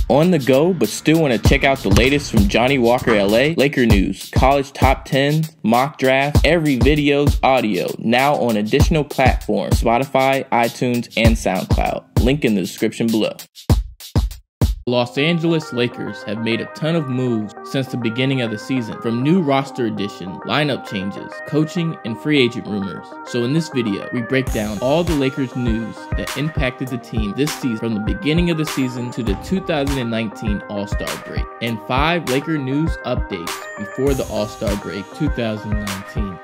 On the go, but still want to check out the latest from Johnny Walker LA? Laker news, college top 10s, mock drafts, every video's audio, now on additional platforms, Spotify, iTunes, and Soundcloud. Link in the description below. Los Angeles Lakers have made a ton of moves since the beginning of the season, from new roster addition, lineup changes, coaching, and free agent rumors. So in this video, we break down all the Lakers news that impacted the team this season from the beginning of the season to the 2019 All-Star break, and 5 Laker news updates before the All-Star break 2019.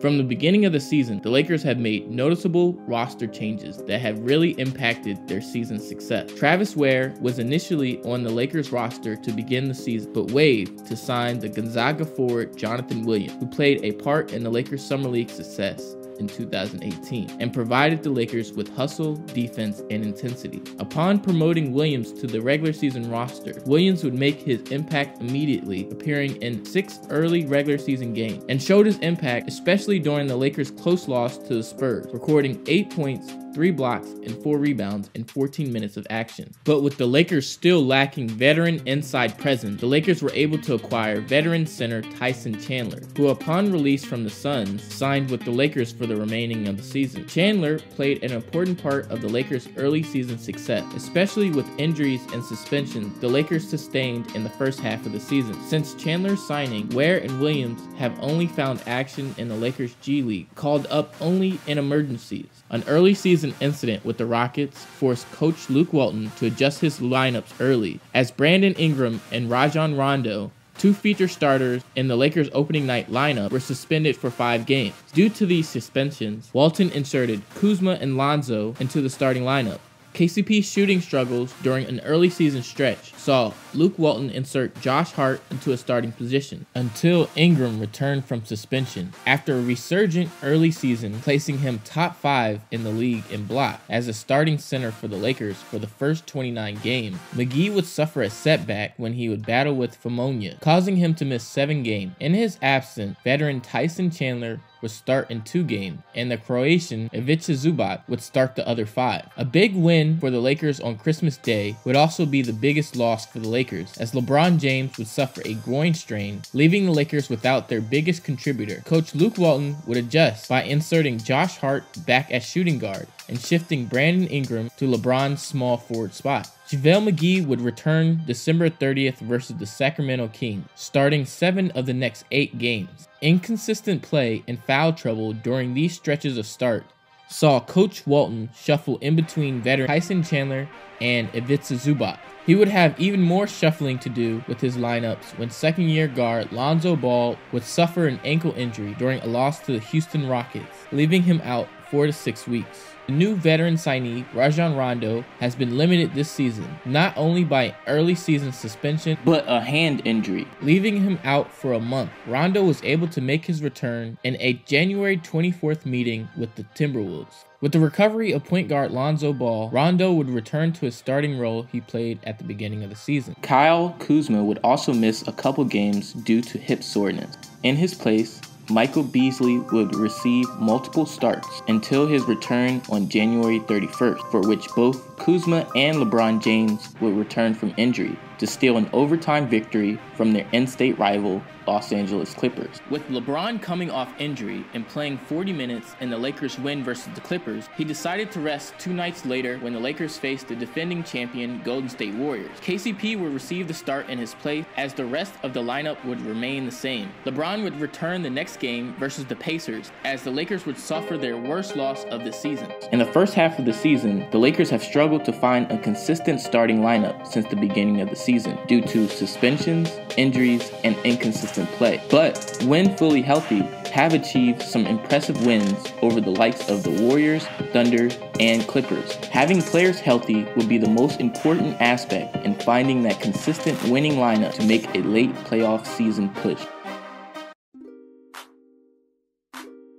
From the beginning of the season, the Lakers have made noticeable roster changes that have really impacted their season's success. Travis Ware was initially on the Lakers roster to begin the season, but waived to sign the Gonzaga forward Jonathan Williams, who played a part in the Lakers' Summer League success in 2018 and provided the Lakers with hustle, defense, and intensity. Upon promoting Williams to the regular season roster, Williams would make his impact immediately, appearing in 6 early regular season games, and showed his impact especially during the Lakers' close loss to the Spurs, recording 8 points, 3 blocks, and 4 rebounds in 14 minutes of action. But with the Lakers still lacking veteran inside presence, the Lakers were able to acquire veteran center Tyson Chandler, who upon release from the Suns, signed with the Lakers for the remaining of the season. Chandler played an important part of the Lakers' early season success, especially with injuries and suspensions the Lakers sustained in the first half of the season. Since Chandler's signing, Ware and Williams have only found action in the Lakers G League, called up only in emergencies. An early season incident with the Rockets forced coach Luke Walton to adjust his lineups early, as Brandon Ingram and Rajon Rondo, 2 feature starters in the Lakers' opening night lineup, were suspended for 5 games. Due to these suspensions, Walton inserted Kuzma and Lonzo into the starting lineup. KCP's shooting struggles during an early season stretch saw Luke Walton insert Josh Hart into a starting position until Ingram returned from suspension after a resurgent early season, placing him top 5 in the league in block as a starting center for the Lakers for the first 29 games. McGee would suffer a setback when he would battle with pneumonia, causing him to miss 7 games. In his absence, veteran Tyson Chandler would start in 2 games, and the Croatian Ivica Zubac would start the other 5. A big win for the Lakers on Christmas Day would also be the biggest loss for the Lakers, as LeBron James would suffer a groin strain, leaving the Lakers without their biggest contributor. Coach Luke Walton would adjust by inserting Josh Hart back at shooting guard and shifting Brandon Ingram to LeBron's small forward spot. JaVale McGee would return December 30th versus the Sacramento Kings, starting 7 of the next 8 games. Inconsistent play and foul trouble during these stretches of start saw Coach Walton shuffle in between veteran Tyson Chandler and Ivica Zubac. He would have even more shuffling to do with his lineups when second-year guard Lonzo Ball would suffer an ankle injury during a loss to the Houston Rockets, leaving him out 4 to 6 weeks. The new veteran signee, Rajon Rondo, has been limited this season, not only by early season suspension, but a hand injury, leaving him out for a month. Rondo was able to make his return in a January 24th meeting with the Timberwolves. With the recovery of point guard Lonzo Ball, Rondo would return to his starting role he played at the beginning of the season. Kyle Kuzma would also miss a couple games due to hip soreness. In his place, Michael Beasley would receive multiple starts until his return on January 31st, for which both Kuzma and LeBron James would return from injury to steal an overtime victory from their in-state rival, Los Angeles Clippers. With LeBron coming off injury and playing 40 minutes in the Lakers' win versus the Clippers, he decided to rest 2 nights later when the Lakers faced the defending champion Golden State Warriors. KCP would receive the start in his place, as the rest of the lineup would remain the same. LeBron would return the next game versus the Pacers, as the Lakers would suffer their worst loss of the season. In the first half of the season, the Lakers have struggled to find a consistent starting lineup since the beginning of the season due to suspensions, injuries, and inconsistent play. But when fully healthy, have achieved some impressive wins over the likes of the Warriors, Thunder, and Clippers. Having players healthy will be the most important aspect in finding that consistent winning lineup to make a late playoff season push.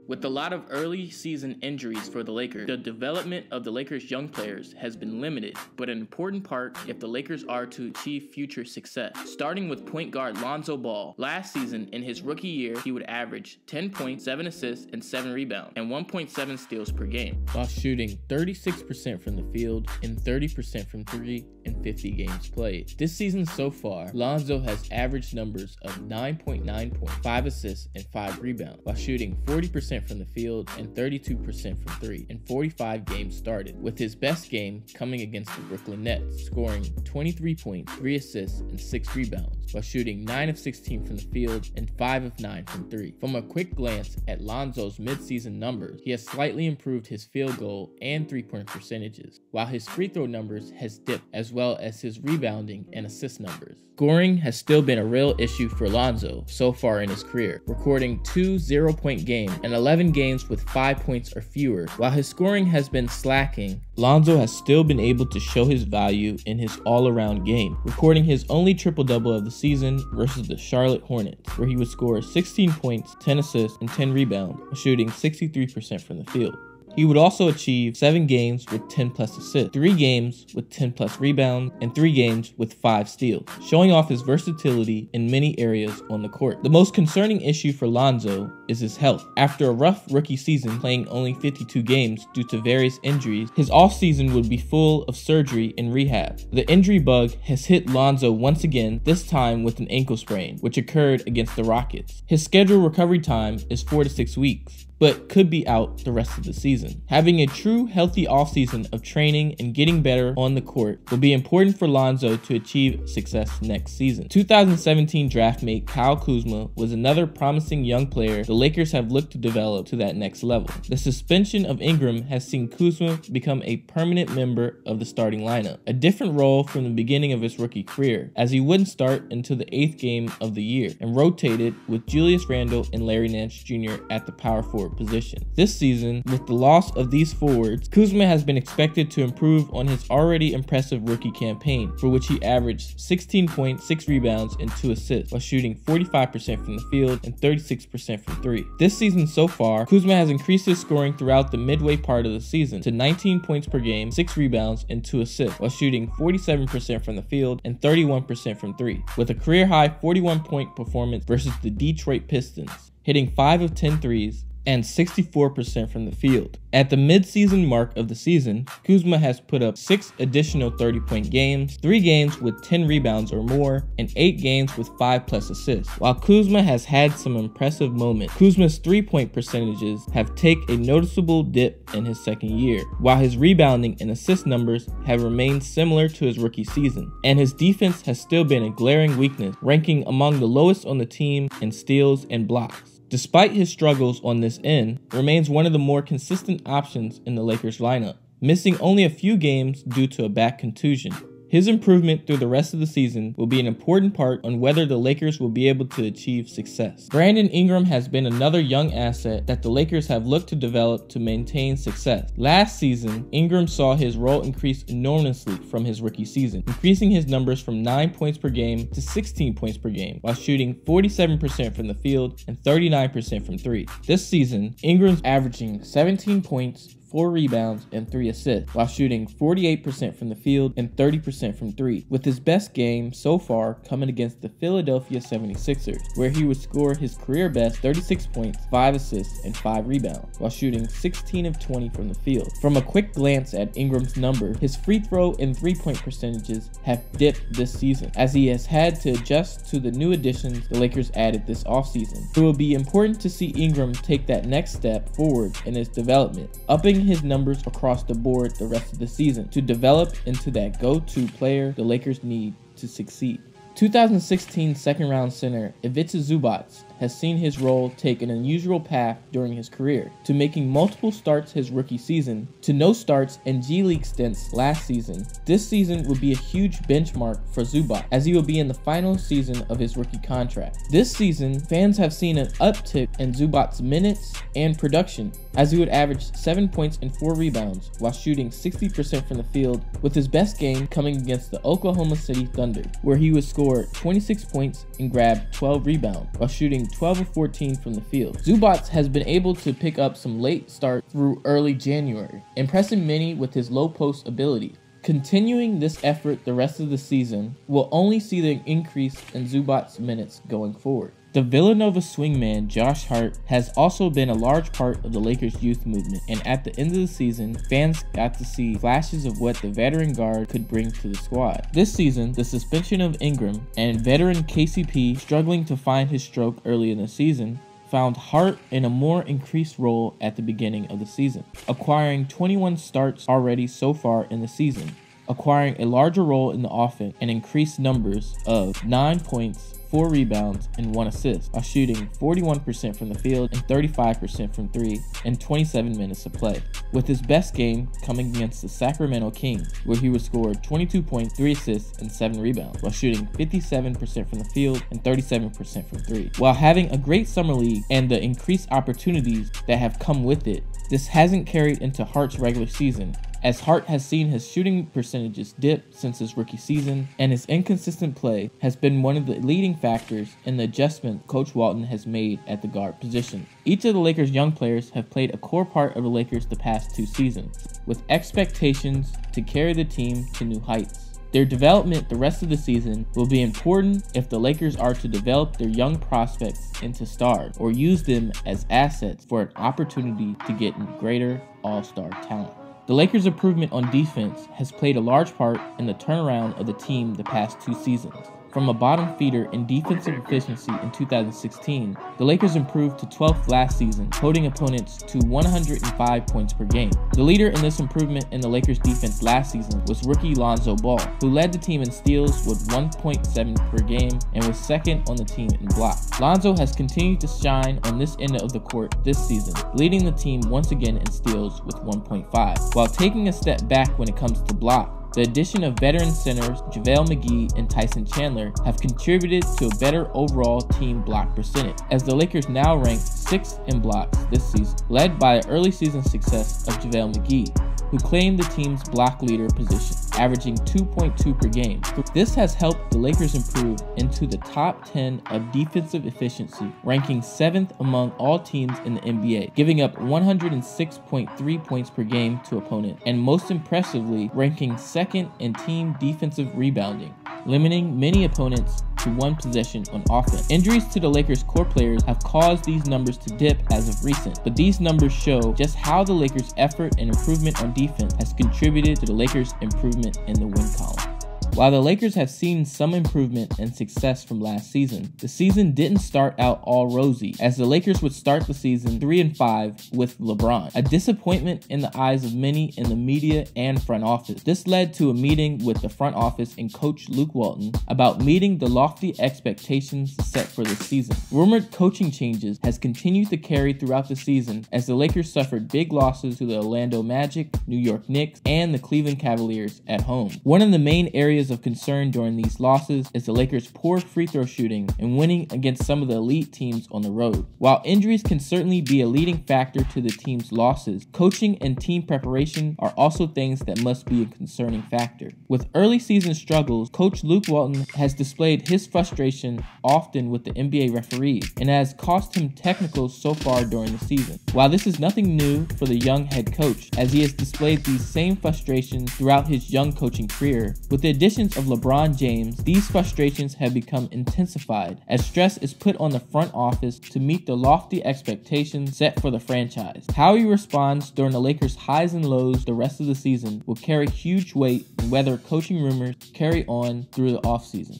With a lot of early season injuries for the Lakers, the development of the Lakers' young players has been limited, but an important part if the Lakers are to achieve future success. Starting with point guard Lonzo Ball. Last season, in his rookie year, he would average 10 points, 7 assists, and 7 rebounds, and 1.7 steals per game, while shooting 36% from the field and 30% from 3 in 50 games played. This season so far, Lonzo has averaged numbers of 9.9 points, 5 assists, and 5 rebounds, while shooting 40% from the field and 32% from 3 in 45 games started, with his best game coming against the Brooklyn Nets, scoring 23 points, 3 assists, and 6 rebounds, while shooting 9 of 16 from the field and 5 of 9 from 3. From a quick glance at Lonzo's midseason numbers, he has slightly improved his field goal and three-point percentages, while his free throw numbers has dipped, as well as his rebounding and assist numbers. Scoring has still been a real issue for Lonzo so far in his career, recording 2 0-point games and 11 games with 5 points or fewer. While his scoring has been slacking, Lonzo has still been able to show his value in his all-around game, recording his only triple-double of the season versus the Charlotte Hornets, where he would score 16 points, 10 assists, and 10 rebounds, while shooting 63% from the field. He would also achieve 7 games with 10 plus assists, 3 games with 10 plus rebounds, and 3 games with 5 steals, showing off his versatility in many areas on the court. The most concerning issue for Lonzo is his health. After a rough rookie season playing only 52 games due to various injuries, his offseason would be full of surgery and rehab. The injury bug has hit Lonzo once again, this time with an ankle sprain, which occurred against the Rockets. His scheduled recovery time is 4 to 6 weeks, but could be out the rest of the season. Having a true healthy offseason of training and getting better on the court will be important for Lonzo to achieve success next season. 2017 draft mate Kyle Kuzma was another promising young player the Lakers have looked to develop to that next level. The suspension of Ingram has seen Kuzma become a permanent member of the starting lineup, a different role from the beginning of his rookie career, as he wouldn't start until the 8th game of the year and rotated with Julius Randle and Larry Nance Jr. at the power forward position. This season, with the loss of these forwards, Kuzma has been expected to improve on his already impressive rookie campaign, for which he averaged 16 points, 6 rebounds, and 2 assists, while shooting 45% from the field and 36% from 3. This season so far, Kuzma has increased his scoring throughout the midway part of the season to 19 points per game, 6 rebounds, and 2 assists, while shooting 47% from the field and 31% from 3, with a career-high 41-point performance versus the Detroit Pistons, hitting 5 of 10 threes and 64% from the field. At the mid-season mark of the season, Kuzma has put up 6 additional 30-point games, 3 games with 10 rebounds or more, and 8 games with 5 plus assists. While Kuzma has had some impressive moments, Kuzma's 3-point percentages have taken a noticeable dip in his second year, while his rebounding and assist numbers have remained similar to his rookie season, and his defense has still been a glaring weakness, ranking among the lowest on the team in steals and blocks. Despite his struggles on this end, remains one of the more consistent options in the Lakers lineup, missing only a few games due to a back contusion. His improvement through the rest of the season will be an important part on whether the Lakers will be able to achieve success. Brandon Ingram has been another young asset that the Lakers have looked to develop to maintain success. Last season, Ingram saw his role increase enormously from his rookie season, increasing his numbers from 9 points per game to 16 points per game, while shooting 47% from the field and 39% from 3. This season, Ingram's averaging 17 points, 4 rebounds, and 3 assists, while shooting 48% from the field and 30% from 3, with his best game so far coming against the Philadelphia 76ers, where he would score his career best 36 points, 5 assists, and 5 rebounds, while shooting 16 of 20 from the field. From a quick glance at Ingram's number, his free throw and 3-point percentages have dipped this season, as he has had to adjust to the new additions the Lakers added this offseason. It will be important to see Ingram take that next step forward in his development, upping his numbers across the board the rest of the season to develop into that go-to player the Lakers need to succeed. 2016 second-round center Ivica Zubac has seen his role take an unusual path during his career, to making multiple starts his rookie season, to no starts and G League stints last season. This season will be a huge benchmark for Zubac, as he will be in the final season of his rookie contract. This season, fans have seen an uptick in Zubac's minutes and production, as he would average 7 points and 4 rebounds while shooting 60% from the field, with his best game coming against the Oklahoma City Thunder, where he would score 26 points and grab 12 rebounds while shooting 12 of 14 from the field. Zubac has been able to pick up some late starts through early January, impressing many with his low post ability. Continuing this effort the rest of the season will only see the increase in Zubac's minutes going forward. The Villanova swingman Josh Hart has also been a large part of the Lakers youth movement, and at the end of the season, fans got to see flashes of what the veteran guard could bring to the squad. This season, the suspension of Ingram and veteran KCP struggling to find his stroke early in the season found Hart in a more increased role at the beginning of the season, acquiring 21 starts already so far in the season, acquiring a larger role in the offense and increased numbers of 9 points, 4 rebounds, and 1 assist, while shooting 41% from the field and 35% from 3 in 27 minutes of play, with his best game coming against the Sacramento Kings, where he was scored 22 points, 3 assists, and 7 rebounds, while shooting 57% from the field and 37% from 3. While having a great summer league and the increased opportunities that have come with it, this hasn't carried into Hart's regular season, as Hart has seen his shooting percentages dip since his rookie season, and his inconsistent play has been one of the leading factors in the adjustment Coach Walton has made at the guard position. Each of the Lakers' young players have played a core part of the Lakers the past 2 seasons, with expectations to carry the team to new heights. Their development the rest of the season will be important if the Lakers are to develop their young prospects into stars or use them as assets for an opportunity to get greater all-star talent. The Lakers' improvement on defense has played a large part in the turnaround of the team the past 2 seasons. From a bottom feeder in defensive efficiency in 2016, the Lakers improved to 12th last season, holding opponents to 105 points per game. The leader in this improvement in the Lakers' defense last season was rookie Lonzo Ball, who led the team in steals with 1.7 per game and was second on the team in blocks. Lonzo has continued to shine on this end of the court this season, leading the team once again in steals with 1.5, while taking a step back when it comes to blocks. The addition of veteran centers JaVale McGee and Tyson Chandler have contributed to a better overall team block percentage, as the Lakers now rank 6th in blocks this season, led by early season success of JaVale McGee, who claimed the team's block leader position, averaging 2.2 per game. This has helped the Lakers improve into the top 10 of defensive efficiency, ranking 7th among all teams in the NBA, giving up 106.3 points per game to opponents, and most impressively ranking 2nd in team defensive rebounding, limiting many opponents to 1 possession on offense. Injuries to the Lakers' core players have caused these numbers to dip as of recent, but these numbers show just how the Lakers' effort and improvement on defense has contributed to the Lakers' improvement in the win column. While the Lakers have seen some improvement and success from last season, the season didn't start out all rosy, as the Lakers would start the season 3-5 with LeBron, a disappointment in the eyes of many in the media and front office. This led to a meeting with the front office and coach Luke Walton about meeting the lofty expectations set for this season. Rumored coaching changes has continued to carry throughout the season, as the Lakers suffered big losses to the Orlando Magic, New York Knicks, and the Cleveland Cavaliers at home. One of the main areas of concern during these losses is the Lakers' poor free throw shooting and winning against some of the elite teams on the road. While injuries can certainly be a leading factor to the team's losses, coaching and team preparation are also things that must be a concerning factor. With early season struggles, Coach Luke Walton has displayed his frustration often with the NBA referees and has cost him technicals so far during the season. While this is nothing new for the young head coach, as he has displayed these same frustrations throughout his young coaching career, with the addition of LeBron James, these frustrations have become intensified as stress is put on the front office to meet the lofty expectations set for the franchise. How he responds during the Lakers' highs and lows the rest of the season will carry huge weight in whether coaching rumors carry on through the offseason.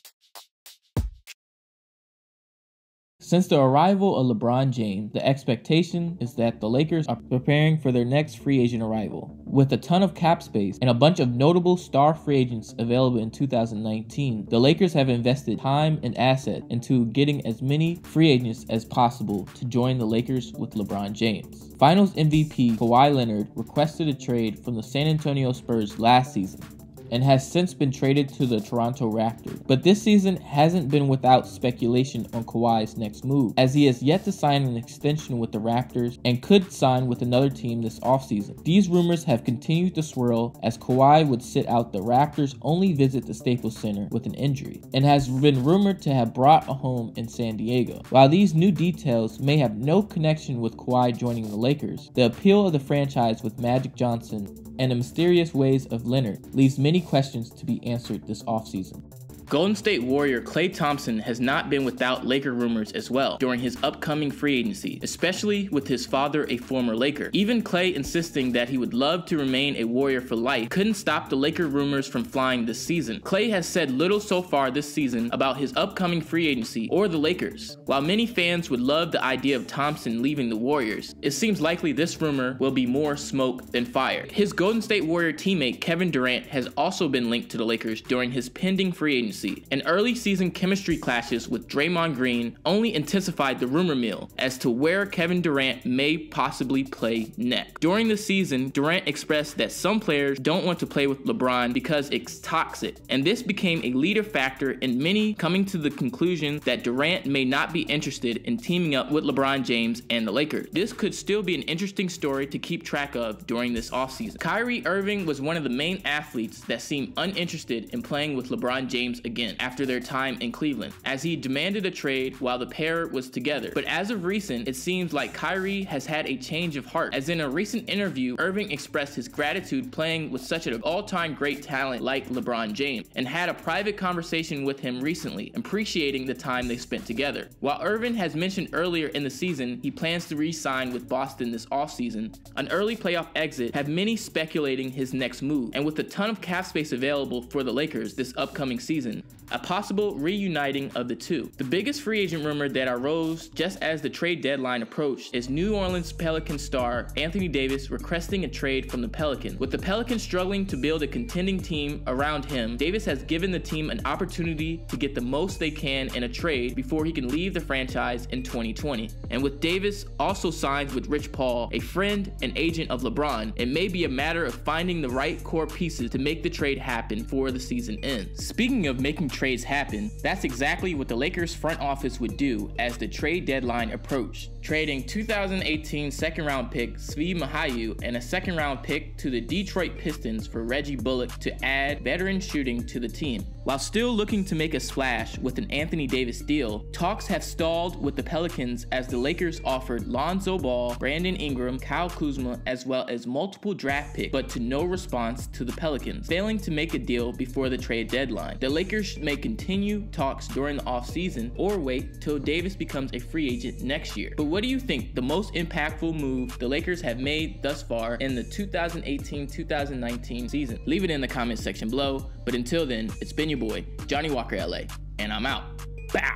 Since the arrival of LeBron James, the expectation is that the Lakers are preparing for their next free agent arrival. With a ton of cap space and a bunch of notable star free agents available in 2019, the Lakers have invested time and asset into getting as many free agents as possible to join the Lakers with LeBron James. Finals MVP Kawhi Leonard requested a trade from the San Antonio Spurs last season, and has since been traded to the Toronto Raptors. But this season hasn't been without speculation on Kawhi's next move, as he has yet to sign an extension with the Raptors and could sign with another team this offseason. These rumors have continued to swirl as Kawhi would sit out the Raptors' only visit to Staples Center with an injury, and has been rumored to have bought a home in San Diego. While these new details may have no connection with Kawhi joining the Lakers, the appeal of the franchise with Magic Johnson and the mysterious ways of Leonard leaves many questions to be answered this offseason. Golden State Warrior Klay Thompson has not been without Laker rumors as well during his upcoming free agency, especially with his father a former Laker. Even Klay insisting that he would love to remain a Warrior for life couldn't stop the Laker rumors from flying this season. Klay has said little so far this season about his upcoming free agency or the Lakers. While many fans would love the idea of Thompson leaving the Warriors, it seems likely this rumor will be more smoke than fire. His Golden State Warrior teammate Kevin Durant has also been linked to the Lakers during his pending free agency. And early season chemistry clashes with Draymond Green only intensified the rumor mill as to where Kevin Durant may possibly play next. During the season, Durant expressed that some players don't want to play with LeBron because it's toxic, and this became a leader factor in many coming to the conclusion that Durant may not be interested in teaming up with LeBron James and the Lakers. This could still be an interesting story to keep track of during this offseason. Kyrie Irving was one of the main athletes that seemed uninterested in playing with LeBron James again after their time in Cleveland, as he demanded a trade while the pair was together. But as of recent, it seems like Kyrie has had a change of heart, as in a recent interview, Irving expressed his gratitude playing with such an all-time great talent like LeBron James, and had a private conversation with him recently, appreciating the time they spent together. While Irving has mentioned earlier in the season he plans to re-sign with Boston this offseason, an early playoff exit have many speculating his next move, and with a ton of cap space available for the Lakers this upcoming season, a possible reuniting of the two. The biggest free agent rumor that arose just as the trade deadline approached is New Orleans Pelicans star Anthony Davis requesting a trade from the Pelicans. With the Pelicans struggling to build a contending team around him, Davis has given the team an opportunity to get the most they can in a trade before he can leave the franchise in 2020. And with Davis also signed with Rich Paul, a friend and agent of LeBron, it may be a matter of finding the right core pieces to make the trade happen before the season ends. Speaking of making trades happen, that's exactly what the Lakers front office would do as the trade deadline approached, trading 2018 second-round pick Svi Mahayu and a second-round pick to the Detroit Pistons for Reggie Bullock to add veteran shooting to the team. While still looking to make a splash with an Anthony Davis deal, talks have stalled with the Pelicans as the Lakers offered Lonzo Ball, Brandon Ingram, Kyle Kuzma, as well as multiple draft picks, but to no response to the Pelicans, failing to make a deal before the trade deadline. The Lakers may continue talks during the offseason or wait till Davis becomes a free agent next year. But what do you think the most impactful move the Lakers have made thus far in the 2018-2019 season? Leave it in the comment section below. But until then, it's been your boy, Johnny Walker LA, and I'm out. Bow!